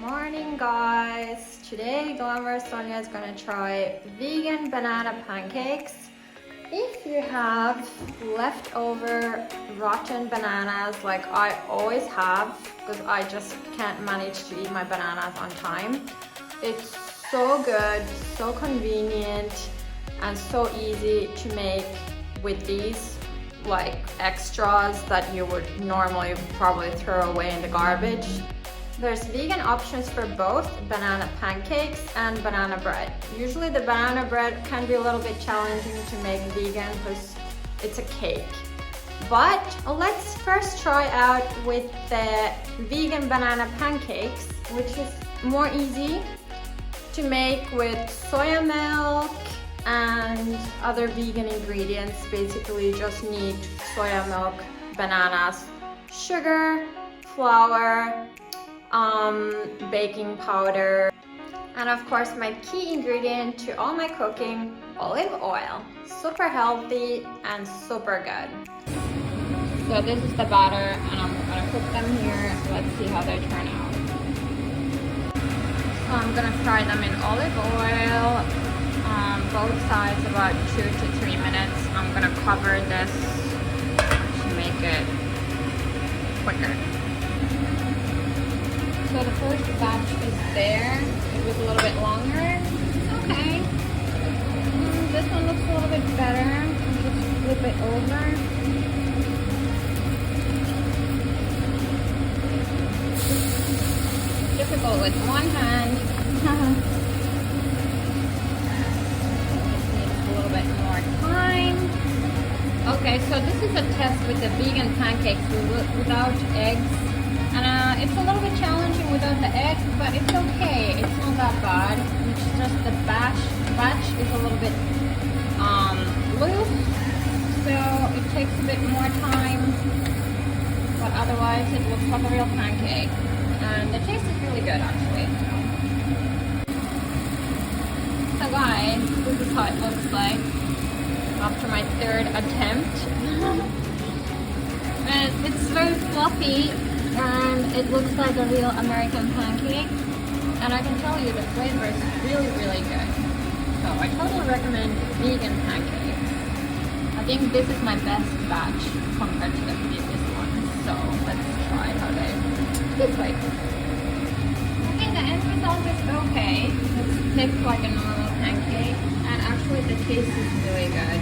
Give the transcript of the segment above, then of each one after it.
Morning guys! Today Glamorous Sonia is gonna try vegan banana pancakes. If you have leftover rotten bananas like I always have, because I just can't manage to eat my bananas on time, it's so good, so convenient, and so easy to make with these like extras that you would normally probably throw away in the garbage. There's vegan options for both banana pancakes and banana bread. Usually the banana bread can be a little bit challenging to make vegan because it's a cake. But let's first try out with the vegan banana pancakes, which is more easy to make with soya milk and other vegan ingredients. Basically you just need soya milk, bananas, sugar, flour, baking powder, and of course my key ingredient to all my cooking, olive oil. Super healthy and super good. So this is the batter and I'm gonna cook them here. Let's see how they turn out. So I'm gonna fry them in olive oil, both sides about 2 to 3 minutes. I'm gonna cover this to make it quicker. So the first batch is there. It was a little bit longer. Okay. This one looks a little bit better. I'll just flip it over. Difficult with one hand. Needs a little bit more time. Okay, so this is a test with the vegan pancakes without eggs. And it's a little bit challenging without the eggs, but it's okay. It's not that bad. It's just the batch is a little bit loose, so it takes a bit more time. But otherwise, it looks like a real pancake, and the taste is really good actually. So guys, this is how it looks like after my third attempt. And it's very fluffy. And it looks like a real American pancake, and I can tell you the flavor is really good. So I totally recommend vegan pancakes. I think this is my best batch compared to the previous ones. So let's try how they look like. Okay, the end result is okay. It's thick like a normal pancake, and actually the taste is really good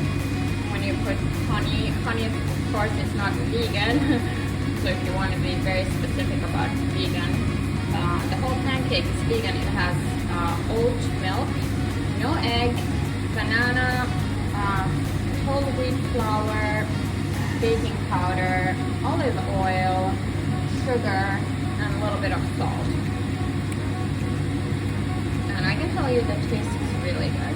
when you put honey. Honey of course is not vegan. So if you want to be very specific about vegan, the whole pancake is vegan. It has oat milk, no egg, banana, whole wheat flour, baking powder, olive oil, sugar, and a little bit of salt. And I can tell you the taste is really good.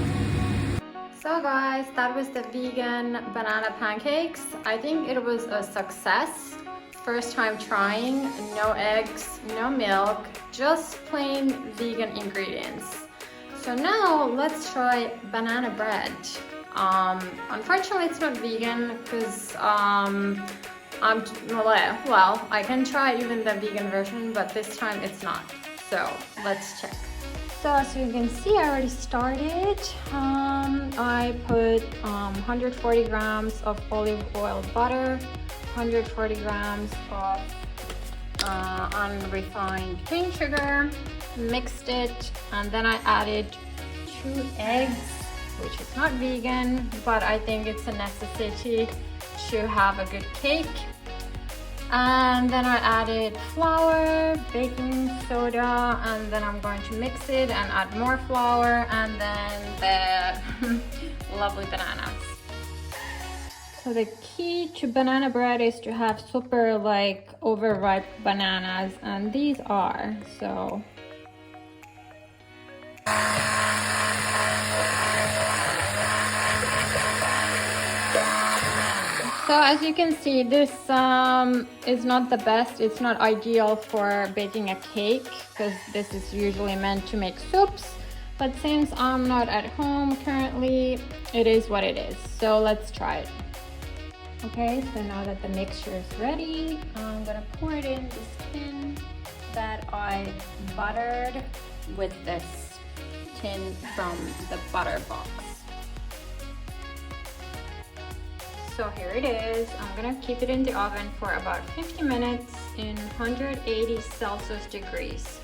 So guys, that was the vegan banana pancakes. I think it was a success. First time trying, no eggs, no milk, just plain vegan ingredients. So now let's try banana bread. Unfortunately it's not vegan because well, I can try even the vegan version, but this time it's not. So let's check. So as you can see, I already started. I put 140 grams of olive oil butter, 140 grams of unrefined cane sugar, mixed it, and then I added 2 eggs, which is not vegan, but I think it's a necessity to have a good cake. And then I added flour, baking soda, and then I'm going to mix it and add more flour, and then the lovely bananas. So the key to banana bread is to have super like overripe bananas, and these are, so. So as you can see, this is not the best. It's not ideal for baking a cake because this is usually meant to make soups. But since I'm not at home currently, it is what it is. So let's try it. Okay, so now that the mixture is ready, I'm gonna pour it in this tin. that I buttered with this tin from the butter box. So here it is. I'm gonna keep it in the oven for about 50 minutes in 180 Celsius degrees.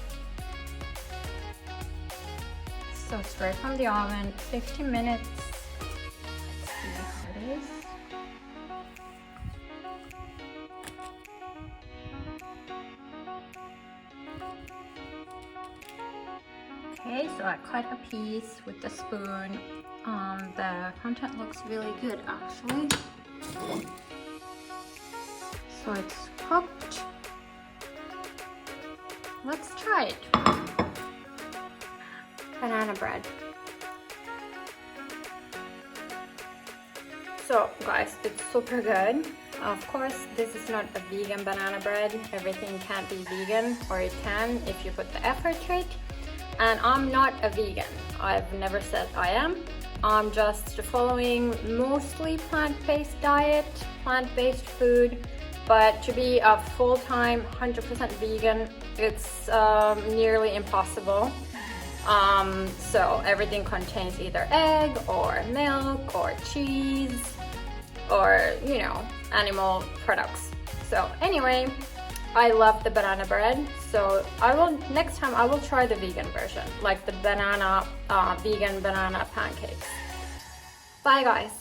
So straight from the oven, 50 minutes. Let's see how it is. Okay, so I cut a piece with the spoon. The content looks really good actually. So it's cooked. Let's try it. Banana bread. So guys, it's super good. Of course, this is not a vegan banana bread. Everything can't be vegan, or it can if you put the effort to it. And I'm not a vegan. I've never said I am. I'm just following mostly plant-based diet, plant-based food. But to be a full-time 100% vegan, it's nearly impossible. So everything contains either egg or milk or cheese or, you know, animal products. So anyway, I love the banana bread, so next time I will try the vegan version, like the banana vegan banana pancakes. Bye guys.